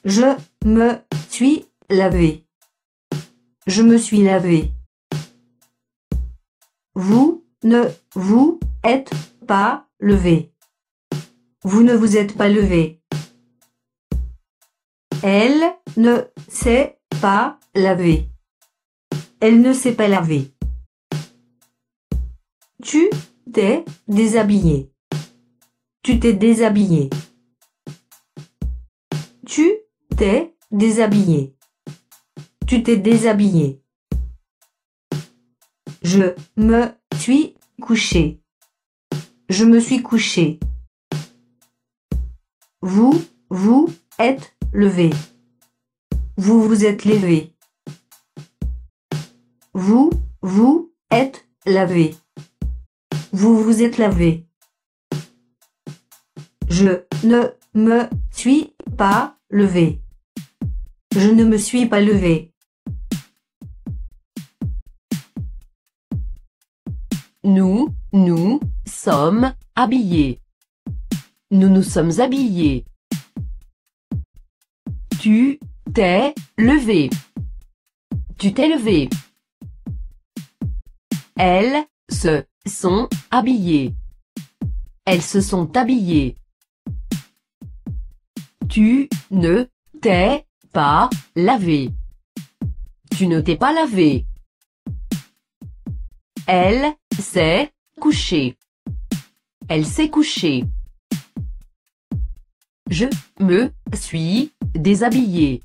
Je me suis lavé. Je me suis lavé. Vous ne vous êtes pas levé. Vous ne vous êtes pas levé. Elle ne s'est pas lavée. Elle ne s'est pas lavée. Tu t'es déshabillé. Tu t'es déshabillé. Tu t'es déshabillé. Tu t'es déshabillé. Je me suis couché. Je me suis couché. Vous vous êtes levé. Vous vous êtes levé. Vous vous êtes lavé. Vous vous êtes lavé. Je ne me suis pas levé. Je ne me suis pas levé. Nous sommes habillés. Nous nous sommes habillés. Tu t'es levé. Tu t'es levé. Elles se sont habillées. Elles se sont habillées. Tu ne t'es pas lavé. Tu ne t'es pas lavé. Elle s'est couchée. Elle s'est couchée. Je me suis déshabillé.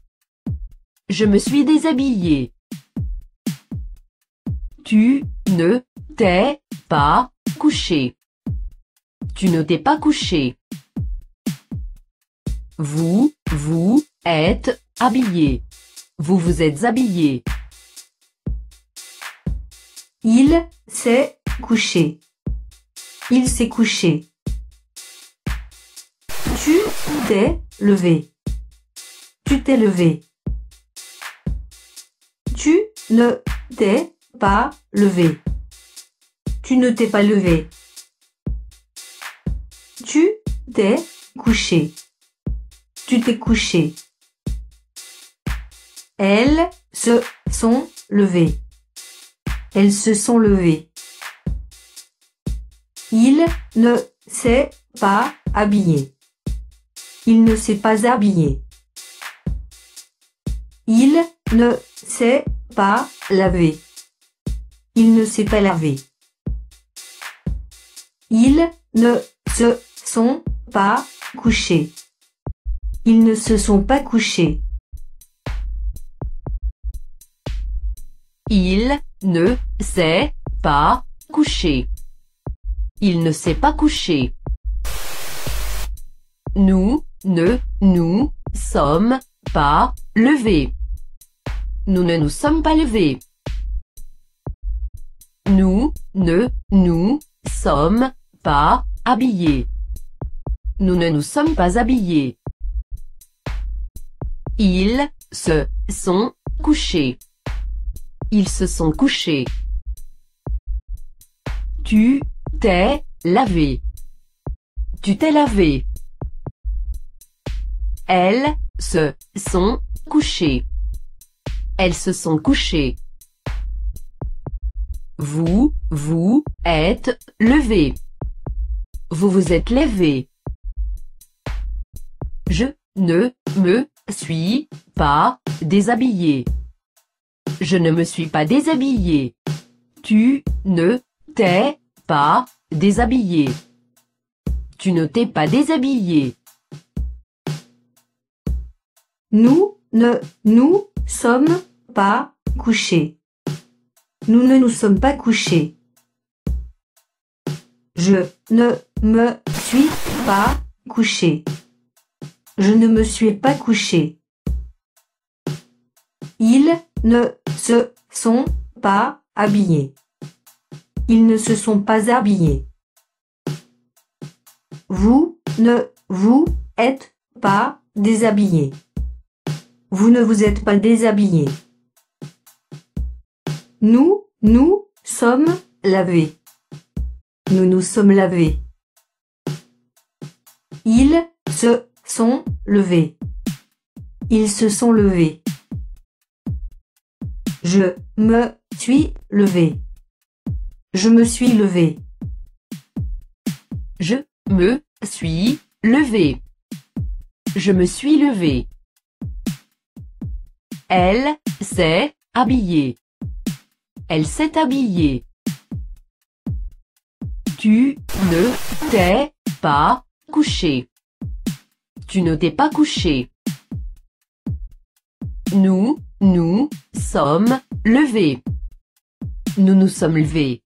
Je me suis déshabillé. Tu ne t'es pas couché. Tu ne t'es pas couché. Vous vous êtes habillé. Vous vous êtes habillé. Il s'est couché. Il s'est couché. Tu t'es levé. Tu t'es levé. Tu ne t'es pas levé. Tu ne t'es pas levé. Tu t'es couché. Tu t'es couché. Elles se sont levées. Elles se sont levées. Il ne s'est pas habillé. Il ne s'est pas habillé. Il ne s'est pas lavé. Il ne s'est pas lavé. Ils ne se sont pas couchés. Ils ne se sont pas couchés. Il ne s'est pas couché. Il ne s'est pas couché. Nous ne nous sommes pas levés. Nous ne nous sommes pas levés. Nous ne nous sommes pas habillés. Nous ne nous sommes pas habillés. Ils se sont couchés. Ils se sont couchés. Tu t'es lavé. Tu t'es lavé. Elles se sont couchées. Elles se sont couchées. Vous vous êtes levé. Vous vous êtes levé. Je ne me suis pas déshabillé. Je ne me suis pas déshabillé. Tu ne t'es pas déshabillé. Tu ne t'es pas déshabillé. Nous ne nous sommes pas couchés. Nous ne nous sommes pas couchés. Je ne me suis pas couché. Je ne me suis pas couché. Ils ne se sont pas habillés. Ils ne se sont pas habillés. Vous ne vous êtes pas déshabillé. Vous ne vous êtes pas déshabillé. Nous nous sommes lavés. Nous nous sommes lavés. Ils se sont levés. Ils se sont levés. Je me suis levé. Je me suis levé. Je me suis levé. Je me suis levé. Elle s'est habillée. Elle s'est habillée. Tu ne t'es pas couché. Tu ne t'es pas couché. Nous sommes levés. Nous nous sommes levés.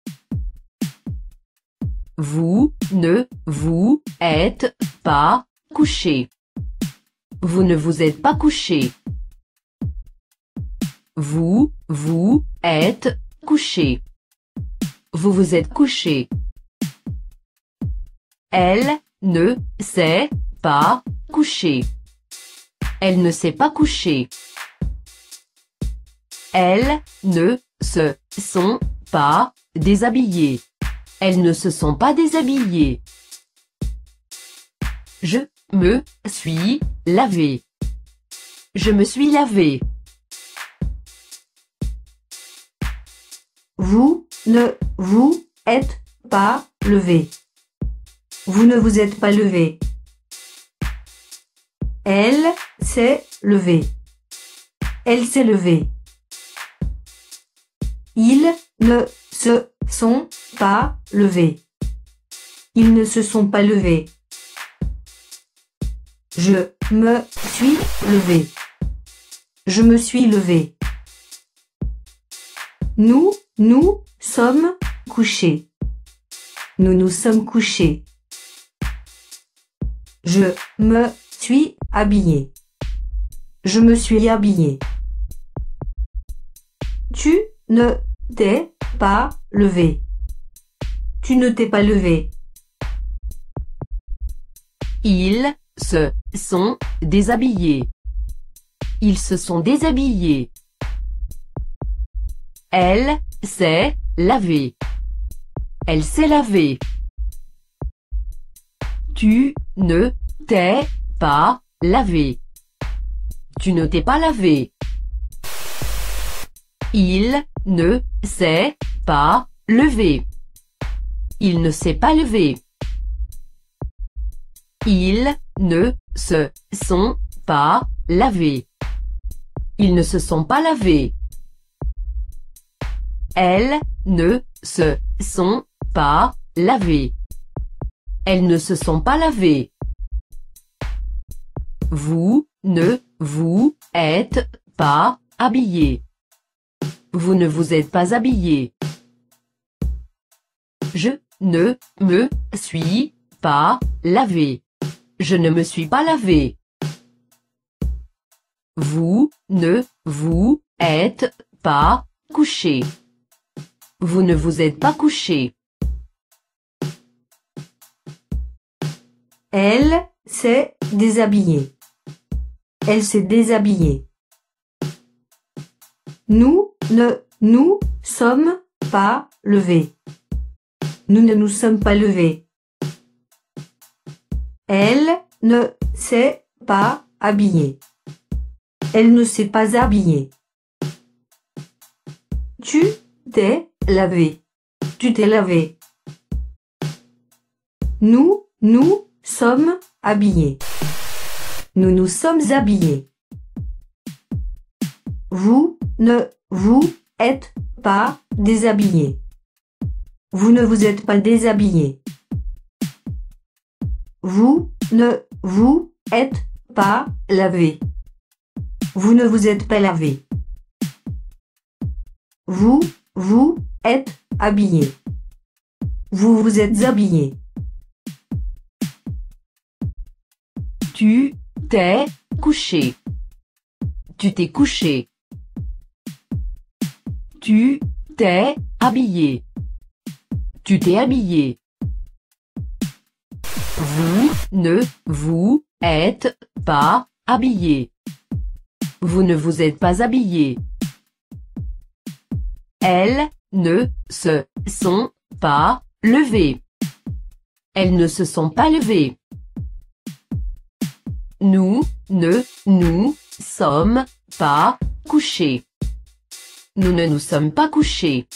Vous ne vous êtes pas couché. Vous ne vous êtes pas couché. Vous vous êtes couché. Vous vous êtes couché. Elle ne s'est pas couchée. Elle ne s'est pas couchée. Elles ne se sont pas déshabillées. Elles ne se sont pas déshabillées. Je me suis lavé. Je me suis lavé. Vous ne vous êtes pas levé. Vous ne vous êtes pas levé. Elle s'est levée. Elle s'est levée. Ils ne se sont pas levés. Ils ne se sont pas levés. Je me suis levé. Je me suis levé. Nous sommes couchés. Nous nous sommes couchés. Je me suis habillé. Je me suis habillé. Tu ne t'es pas levé. Tu ne t'es pas levé. Ils se sont déshabillés. Ils se sont déshabillés. Elle s'est lavée. Elle s'est lavée. Tu ne t'es pas lavé. Tu ne t'es pas lavé. Il ne s'est pas levé. Il ne s'est pas levé. Ils ne se sont pas lavés. Ils ne se sont pas lavés. Elles ne se sont pas lavées. Elles ne se sont pas lavées. Vous ne vous êtes pas habillés. Vous ne vous êtes pas habillés. Je ne me suis pas lavé. Je ne me suis pas lavé. Vous ne vous êtes pas couché. Vous ne vous êtes pas couché. Elle s'est déshabillée. Elle s'est déshabillée. Nous ne nous sommes pas levés. Nous ne nous sommes pas levés. Elle ne s'est pas habillée. Elle ne s'est pas habillée. Tu t'es lavé. Tu t'es lavé. Nous sommes habillés. Nous nous sommes habillés. Vous ne vous êtes pas déshabillés. Vous ne vous êtes pas déshabillés. Vous ne vous êtes pas lavé. Vous ne vous êtes pas lavé. Vous êtes habillé. Vous vous êtes habillé. Tu t'es couché. Tu t'es couché. Tu t'es habillé. Tu t'es habillé. Vous ne vous êtes pas habillé. Vous ne vous êtes pas habillé. Elles ne se sont pas levées. Elles ne se sont pas levées. Nous ne nous sommes pas couchés. Nous ne nous sommes pas couchés.